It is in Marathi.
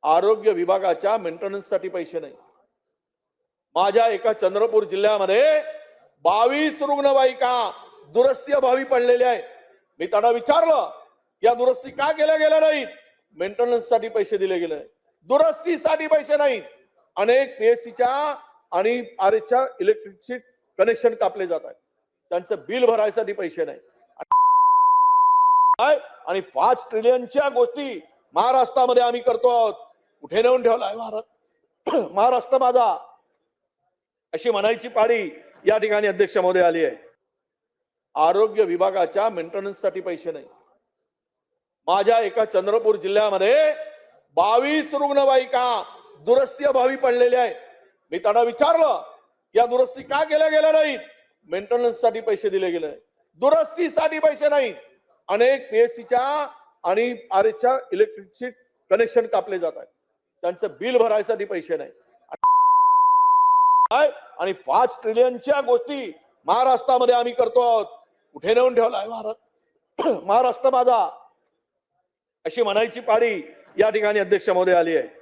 आरोग्य विभागाच्या मेंटेनन्ससाठी पैसे नाही। माझ्या एका चंद्रपूर जिल्ह्यामध्ये 22 रुग्णवाहिका दुरुस्तीअभावी पडलेल्या आहेत। मी त्यांना विचारलं या दुरुस्ती का केल्या गेल्या नाहीत? मेंटेनन्ससाठी पैसे दिले गेले, दुरुस्तीसाठी पैसे नाहीत। अनेक पीएससीच्या आणि आरएचच्या इलेक्ट्रिकचे कनेक्शन कापले जात आहेत, त्यांचं बिल भरायसाठी पैसे नाही। आणि 5 ट्रिलियनच्या गोष्टी महाराष्ट्रामध्ये आम्ही करतो आहोत। कुठे नेऊन ठेवलाय महाराष्ट्र माझा, अशी म्हणायची पाळी या ठिकाणी अध्यक्ष महोदय आली आहे। आरोग्य विभागाच्या मेंटेनन्ससाठी पैसे नाही। माझ्या एका चंद्रपूर जिल्ह्यामध्ये 22 रुग्णवाहिका दुरुस्तीअभावी पडलेल्या आहेत। मी त्यांना विचारलं या दुरुस्ती का केल्या गेल्या नाहीत? मेंटेनन्ससाठी पैसे दिले गेले, दुरुस्तीसाठी पैसे नाहीत। अनेक पीएससीच्या आणि आरएचच्या इलेक्ट्रिकचे कनेक्शन कापले जात आहेत, त्यांचं बिल भरायसाठी पैसे नाही। आणि 5 ट्रिलियनच्या गोष्टी महाराष्ट्रामध्ये आम्ही करतो आहोत। कुठे नेऊन ठेवलाय महाराष्ट्र माझा, अशी म्हणायची पाळी या ठिकाणी अध्यक्ष महोदय आली आहे।